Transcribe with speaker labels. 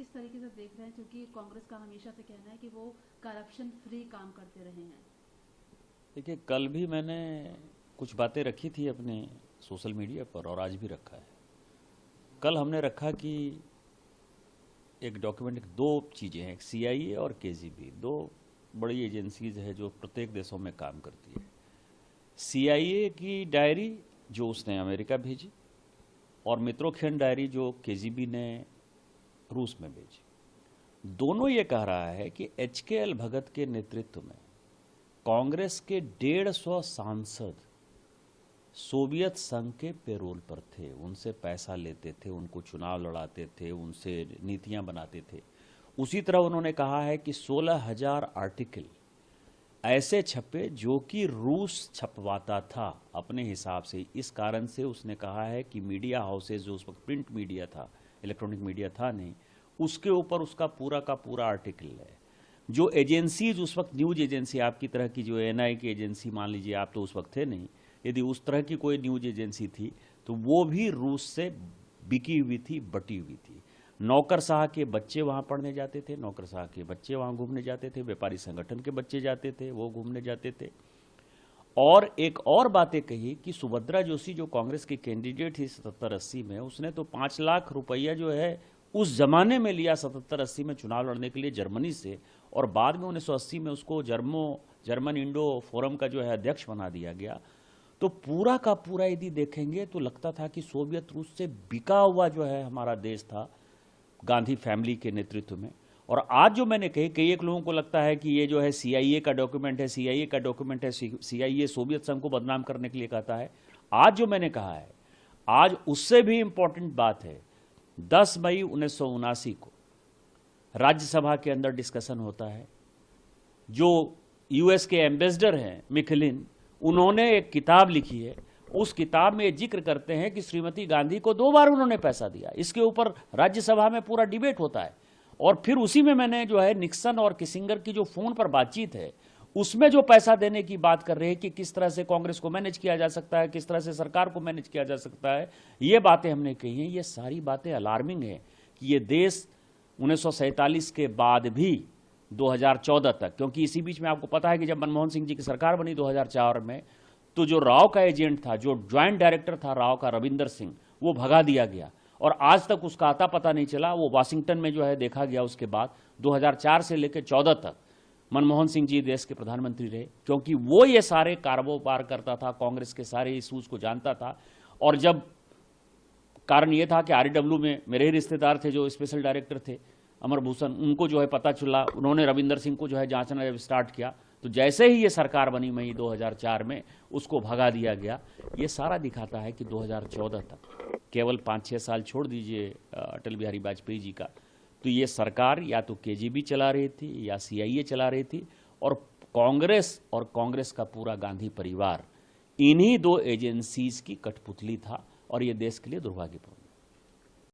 Speaker 1: किस तरीके से देख रहे हैं, क्योंकि कांग्रेस का हमेशा से कहना है कि वो करप्शन फ्री काम करते रहे हैं।
Speaker 2: देखिए, कल भी मैंने कुछ बातें रखी थी अपने सोशल मीडिया पर और आज भी रखा है। कल हमने रखा कि एक डॉक्यूमेंट, दो चीज़ें हैं, एक CIA और KGB, दो बड़ी एजेंसीज है जो प्रत्येक देशों में काम करती है। CIA की डायरी जो उसने अमेरिका भेजी और मित्रोखियन डायरी जो KGB ने रूस में भेजी। दोनों ये कह रहा है कि HKL भगत के नेतृत्व में कांग्रेस के 150 सांसद सोवियत संघ के पेरोल पर थे, उनसे पैसा लेते थे, उनको चुनाव लड़ाते थे, उनसे नीतियां बनाते थे। उसी तरह उन्होंने कहा है कि 16,000 आर्टिकल ऐसे छपे जो कि रूस छपवाता था अपने हिसाब से। इस कारण से उसने कहा है कि मीडिया हाउसेज, जो उस वक्त प्रिंट मीडिया था, इलेक्ट्रॉनिक मीडिया था नहीं, उसके ऊपर उसका पूरा का पूरा आर्टिकल है। जो एजेंसीज उस वक्त, न्यूज एजेंसी आपकी तरह की, जो NI की एजेंसी मान लीजिए, आप तो उस वक्त थे नहीं, यदि उस तरह की कोई न्यूज एजेंसी थी तो वो भी रूस से बिकी हुई थी, बटी हुई थी। नौकरशाह के बच्चे वहाँ पढ़ने जाते थे, नौकरशाह के बच्चे वहाँ घूमने जाते थे, व्यापारी संगठन के बच्चे जाते थे, वो घूमने जाते थे। और एक और बातें कही कि सुभद्रा जोशी जो कांग्रेस की कैंडिडेट थी 77-80 में, उसने तो 5 लाख रुपया जो है उस जमाने में लिया 77-80 में चुनाव लड़ने के लिए जर्मनी से, और बाद में 1980 में उसको जर्मन इंडो फोरम का जो है अध्यक्ष बना दिया गया। तो पूरा का पूरा यदि देखेंगे तो लगता था कि सोवियत रूस से बिका हुआ जो है हमारा देश था गांधी फैमिली के नेतृत्व में। और आज जो मैंने कही, कई एक लोगों को लगता है कि ये जो है CIA का डॉक्यूमेंट है, CIA का डॉक्यूमेंट है, CIA सोवियत संघ को बदनाम करने के लिए कहता है। आज जो मैंने कहा है, आज उससे भी इंपॉर्टेंट बात है। 10 मई 1979 को राज्यसभा के अंदर डिस्कशन होता है। जो US के एम्बेसडर हैं मिखलिन, उन्होंने एक किताब लिखी है। उस किताब में जिक्र करते हैं कि श्रीमती गांधी को 2 बार उन्होंने पैसा दिया। इसके ऊपर राज्यसभा में पूरा डिबेट होता है। और फिर उसी में मैंने जो है निक्सन और किसिंगर की जो फोन पर बातचीत है, उसमें जो पैसा देने की बात कर रहे हैं कि किस तरह से कांग्रेस को मैनेज किया जा सकता है, किस तरह से सरकार को मैनेज किया जा सकता है, ये बातें हमने कही हैं। ये सारी बातें अलार्मिंग है कि ये देश 1947 के बाद भी 2014 तक, क्योंकि इसी बीच में आपको पता है कि जब मनमोहन सिंह जी की सरकार बनी 2004 में, तो जो राव का एजेंट था, जो ज्वाइंट डायरेक्टर था राव का, रविंदर सिंह, वो भगा दिया गया और आज तक उसका आता पता नहीं चला। वो वाशिंगटन में जो है देखा गया। उसके बाद 2004 से लेकर 14 तक मनमोहन सिंह जी देश के प्रधानमंत्री रहे, क्योंकि वो ये सारे कारोबार करता था, कांग्रेस के सारे इशूज को जानता था। और जब कारण ये था कि RW में मेरे ही रिश्तेदार थे जो स्पेशल डायरेक्टर थे, अमर भूषण, उनको जो है पता चला, उन्होंने रविंदर सिंह को जो है जांचना जब स्टार्ट किया, तो जैसे ही ये सरकार बनी मई 2004 में, उसको भगा दिया गया। ये सारा दिखाता है कि 2014 तक, केवल 5-6 साल छोड़ दीजिए अटल बिहारी वाजपेयी जी का, तो ये सरकार या तो KGB चला रही थी या CIA चला रही थी। और कांग्रेस का पूरा गांधी परिवार इन्हीं 2 एजेंसीज की कठपुतली था, और ये देश के लिए दुर्भाग्यपूर्ण।